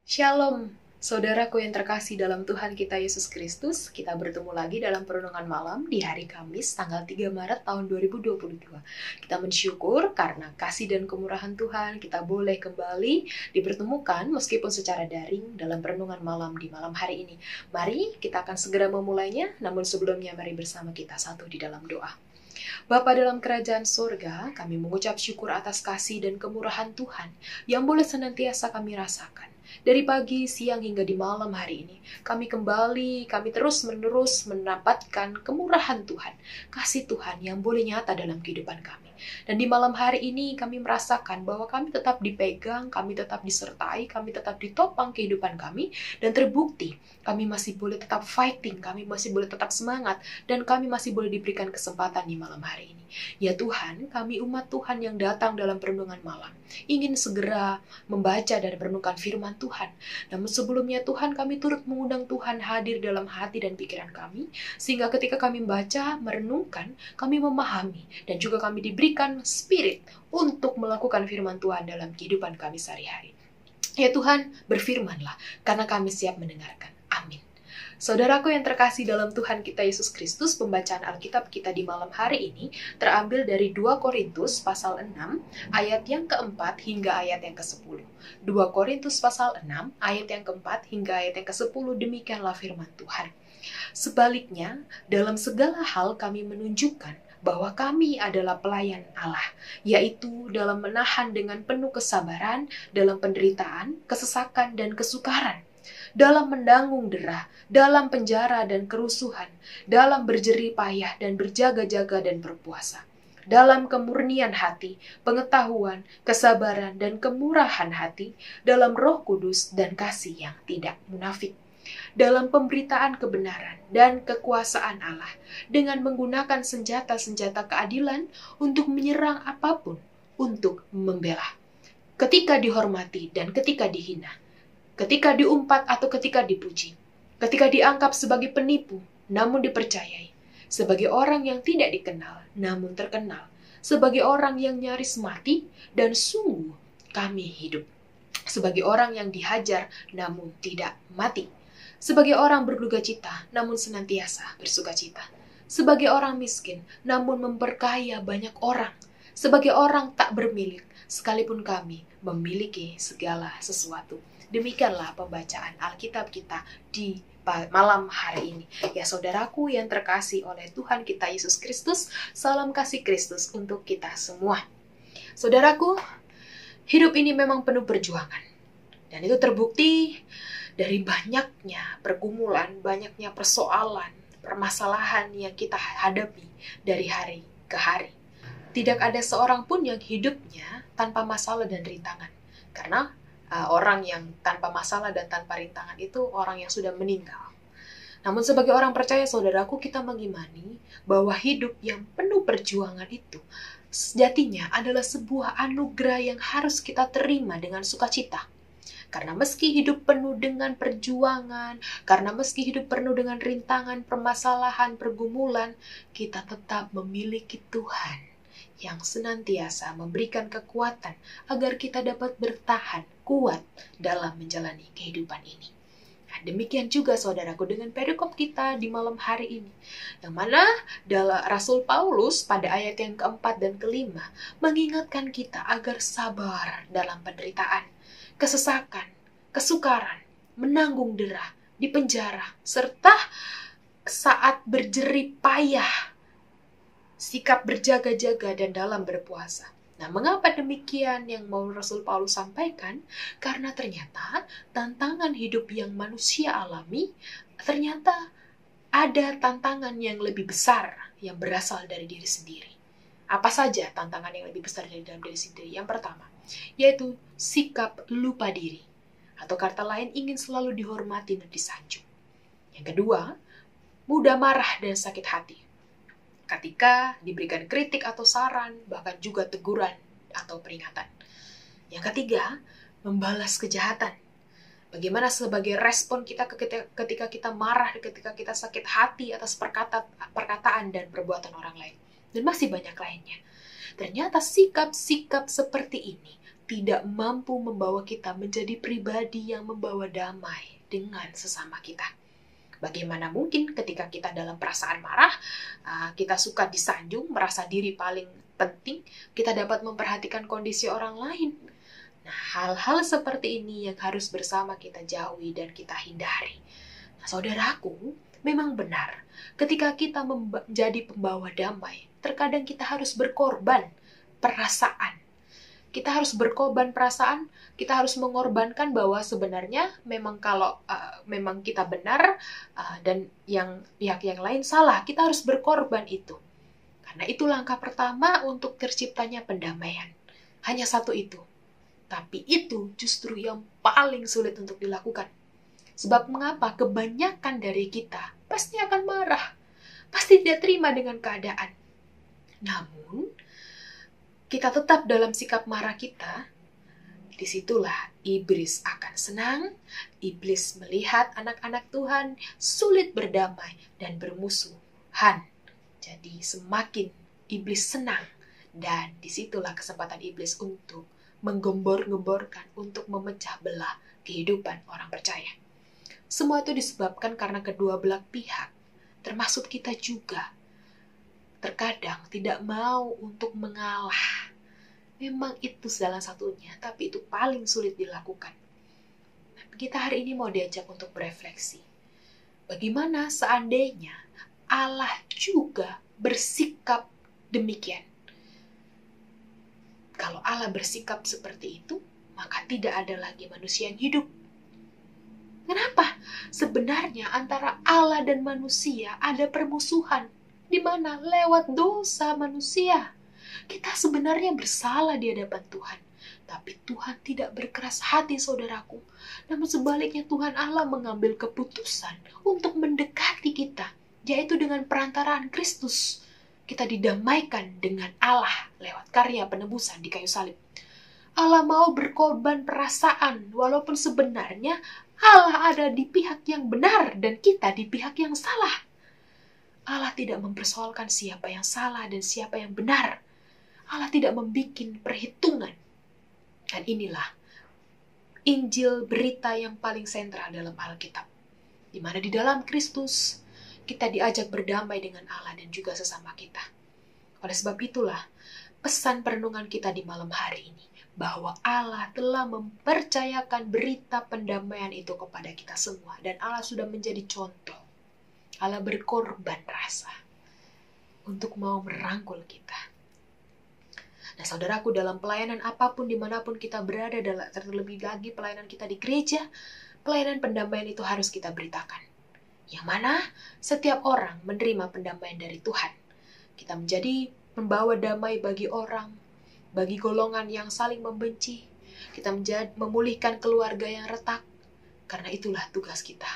Shalom, saudaraku yang terkasih dalam Tuhan kita Yesus Kristus. Kita bertemu lagi dalam perenungan malam di hari Kamis, tanggal 3 Maret tahun 2022. Kita mensyukur karena kasih dan kemurahan Tuhan, kita boleh kembali dipertemukan meskipun secara daring dalam perenungan malam di malam hari ini. Mari kita akan segera memulainya, namun sebelumnya mari bersama kita satu di dalam doa. Bapa dalam kerajaan surga, kami mengucap syukur atas kasih dan kemurahan Tuhan yang boleh senantiasa kami rasakan. Dari pagi, siang, hingga di malam hari ini, kami terus-menerus mendapatkan kemurahan Tuhan, kasih Tuhan yang boleh nyata dalam kehidupan kami. Dan di malam hari ini kami merasakan bahwa kami tetap dipegang, kami tetap disertai, kami tetap ditopang kehidupan kami, dan terbukti kami masih boleh tetap fighting, kami masih boleh tetap semangat, dan kami masih boleh diberikan kesempatan di malam hari ini. Ya Tuhan, kami umat Tuhan yang datang dalam perenungan malam, ingin segera membaca dan merenungkan firman Tuhan. Namun sebelumnya Tuhan, kami turut mengundang Tuhan hadir dalam hati dan pikiran kami, sehingga ketika kami membaca, merenungkan, kami memahami, dan juga kami diberikan spirit untuk melakukan firman Tuhan dalam kehidupan kami sehari-hari. Ya Tuhan, berfirmanlah, karena kami siap mendengarkan. Amin. Saudaraku yang terkasih dalam Tuhan kita Yesus Kristus, pembacaan Alkitab kita di malam hari ini terambil dari 2 Korintus pasal 6 ayat yang keempat hingga ayat yang ke-10. 2 Korintus pasal 6 ayat yang keempat hingga ayat yang ke-10, demikianlah firman Tuhan. Sebaliknya, dalam segala hal kami menunjukkan bahwa kami adalah pelayan Allah, yaitu dalam menahan dengan penuh kesabaran, dalam penderitaan, kesesakan, dan kesukaran, dalam menanggung derah, dalam penjara dan kerusuhan, dalam berjerih payah dan berjaga-jaga dan berpuasa, dalam kemurnian hati, pengetahuan, kesabaran, dan kemurahan hati, dalam Roh Kudus dan kasih yang tidak munafik, dalam pemberitaan kebenaran dan kekuasaan Allah, dengan menggunakan senjata-senjata keadilan untuk menyerang apapun, untuk membela, ketika dihormati dan ketika dihina, ketika diumpat atau ketika dipuji, ketika dianggap sebagai penipu namun dipercayai, sebagai orang yang tidak dikenal namun terkenal, sebagai orang yang nyaris mati dan sungguh kami hidup, sebagai orang yang dihajar namun tidak mati, sebagai orang berduka cita namun senantiasa bersuka cita, sebagai orang miskin namun memperkaya banyak orang, sebagai orang tak bermilik sekalipun kami memiliki segala sesuatu. Demikianlah pembacaan Alkitab kita di malam hari ini. Ya saudaraku yang terkasih oleh Tuhan kita Yesus Kristus, salam kasih Kristus untuk kita semua. Saudaraku, hidup ini memang penuh perjuangan. Dan itu terbukti dari banyaknya pergumulan, banyaknya persoalan, permasalahan yang kita hadapi dari hari ke hari. Tidak ada seorang pun yang hidupnya tanpa masalah dan rintangan. Karena orang yang tanpa masalah dan tanpa rintangan itu orang yang sudah meninggal. Namun sebagai orang percaya, saudaraku, kita mengimani bahwa hidup yang penuh perjuangan itu sejatinya adalah sebuah anugerah yang harus kita terima dengan sukacita. Karena meski hidup penuh dengan perjuangan, karena meski hidup penuh dengan rintangan, permasalahan, pergumulan, kita tetap memiliki Tuhan yang senantiasa memberikan kekuatan agar kita dapat bertahan kuat dalam menjalani kehidupan ini. Nah, demikian juga saudaraku dengan perikop kita di malam hari ini, yang mana Rasul Paulus pada ayat yang keempat dan kelima mengingatkan kita agar sabar dalam penderitaan, kesesakan, kesukaran, menanggung derah, di penjara, serta saat berjerih payah, sikap berjaga-jaga dan dalam berpuasa. Nah, mengapa demikian yang mau Rasul Paulus sampaikan? Karena ternyata tantangan hidup yang manusia alami, ternyata ada tantangan yang lebih besar yang berasal dari diri sendiri. Apa saja tantangan yang lebih besar dari dalam diri sendiri? Yang pertama, yaitu sikap lupa diri. Atau kata lain, ingin selalu dihormati dan disanjung. Yang kedua, mudah marah dan sakit hati ketika diberikan kritik atau saran, bahkan juga teguran atau peringatan. Yang ketiga, membalas kejahatan. Bagaimana sebagai respon kita ketika kita marah, ketika kita sakit hati atas perkataan dan perbuatan orang lain. Dan masih banyak lainnya. Ternyata sikap-sikap seperti ini tidak mampu membawa kita menjadi pribadi yang membawa damai dengan sesama kita. Bagaimana mungkin ketika kita dalam perasaan marah, kita suka disanjung, merasa diri paling penting, kita dapat memperhatikan kondisi orang lain. Nah, hal-hal seperti ini yang harus bersama kita jauhi dan kita hindari. Nah, saudaraku, memang benar, ketika kita menjadi pembawa damai, terkadang kita harus berkorban perasaan. Kita harus berkorban perasaan, kita harus mengorbankan bahwa sebenarnya memang kalau memang kita benar dan pihak yang lain salah, kita harus berkorban itu. Karena itu langkah pertama untuk terciptanya pendamaian. Hanya satu itu. Tapi itu justru yang paling sulit untuk dilakukan. Sebab mengapa? Kebanyakan dari kita pasti akan marah. Pasti tidak terima dengan keadaan. Namun, kita tetap dalam sikap marah kita, disitulah iblis akan senang. Iblis melihat anak-anak Tuhan sulit berdamai dan bermusuhan. Jadi semakin iblis senang, dan disitulah kesempatan iblis untuk menggembor-gemborkan, untuk memecah belah kehidupan orang percaya. Semua itu disebabkan karena kedua belah pihak, termasuk kita juga, terkadang tidak mau untuk mengalah. Memang itu salah satunya, tapi itu paling sulit dilakukan. Kita hari ini mau diajak untuk berefleksi. Bagaimana seandainya Allah juga bersikap demikian? Kalau Allah bersikap seperti itu, maka tidak ada lagi manusia yang hidup. Kenapa? Sebenarnya antara Allah dan manusia ada permusuhan. Di mana? Lewat dosa manusia. Kita sebenarnya bersalah di hadapan Tuhan. Tapi Tuhan tidak berkeras hati, saudaraku. Namun sebaliknya Tuhan Allah mengambil keputusan untuk mendekati kita. Yaitu dengan perantaraan Kristus. Kita didamaikan dengan Allah lewat karya penebusan di kayu salib. Allah mau berkorban perasaan, walaupun sebenarnya Allah ada di pihak yang benar dan kita di pihak yang salah. Allah tidak mempersoalkan siapa yang salah dan siapa yang benar. Allah tidak membuat perhitungan. Dan inilah Injil, berita yang paling sentral dalam Alkitab. Di mana di dalam Kristus kita diajak berdamai dengan Allah dan juga sesama kita. Oleh sebab itulah pesan perenungan kita di malam hari ini, bahwa Allah telah mempercayakan berita pendamaian itu kepada kita semua. Dan Allah sudah menjadi contoh. Allah berkorban rasa untuk mau merangkul kita. Nah, saudaraku, dalam pelayanan apapun, dimanapun kita berada, terlebih lagi pelayanan kita di gereja, pelayanan pendamaian itu harus kita beritakan. Yang mana setiap orang menerima pendamaian dari Tuhan. Kita menjadi membawa damai bagi orang, bagi golongan yang saling membenci. Kita memulihkan keluarga yang retak. Karena itulah tugas kita.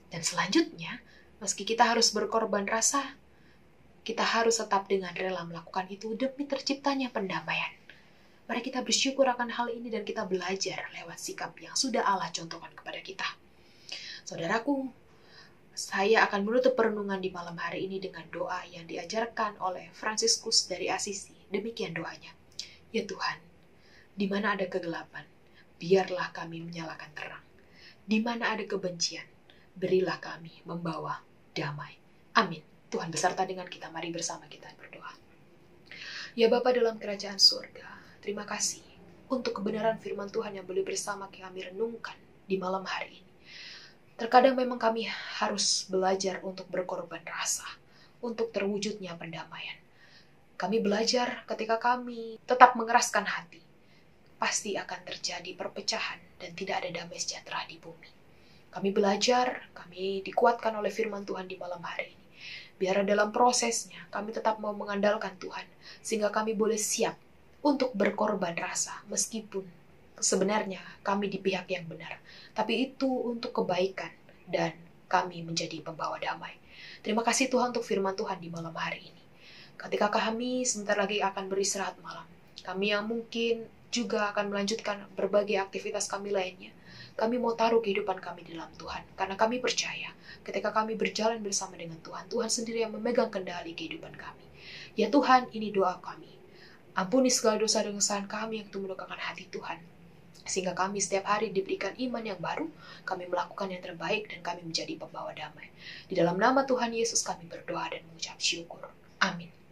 Dan selanjutnya, meski kita harus berkorban rasa, kita harus tetap dengan rela melakukan itu demi terciptanya pendamaian. Mari kita bersyukur akan hal ini dan kita belajar lewat sikap yang sudah Allah contohkan kepada kita. Saudaraku, saya akan menutup perenungan di malam hari ini dengan doa yang diajarkan oleh Fransiskus dari Asisi. Demikian doanya. Ya Tuhan, di mana ada kegelapan, biarlah kami menyalakan terang. Di mana ada kebencian, berilah kami membawa damai. Amin. Tuhan beserta dengan kita. Mari bersama kita berdoa. Ya Bapa dalam kerajaan surga, terima kasih untuk kebenaran firman Tuhan yang boleh bersama kami renungkan di malam hari ini. Terkadang memang kami harus belajar untuk berkorban rasa, untuk terwujudnya pendamaian. Kami belajar ketika kami tetap mengeraskan hati, pasti akan terjadi perpecahan dan tidak ada damai sejahtera di bumi. Kami belajar, kami dikuatkan oleh firman Tuhan di malam hari ini. Biar dalam prosesnya kami tetap mau mengandalkan Tuhan, sehingga kami boleh siap untuk berkorban rasa, meskipun sebenarnya kami di pihak yang benar. Tapi itu untuk kebaikan dan kami menjadi pembawa damai. Terima kasih Tuhan untuk firman Tuhan di malam hari ini. Ketika kami sebentar lagi akan beristirahat malam, kami yang mungkin juga akan melanjutkan berbagai aktivitas kami lainnya, kami mau taruh kehidupan kami di dalam Tuhan. Karena kami percaya, ketika kami berjalan bersama dengan Tuhan, Tuhan sendiri yang memegang kendali kehidupan kami. Ya Tuhan, ini doa kami. Ampuni segala dosa dan kesalahan kami yang telah melukakan hati Tuhan. Sehingga kami setiap hari diberikan iman yang baru, kami melakukan yang terbaik dan kami menjadi pembawa damai. Di dalam nama Tuhan Yesus kami berdoa dan mengucap syukur. Amin.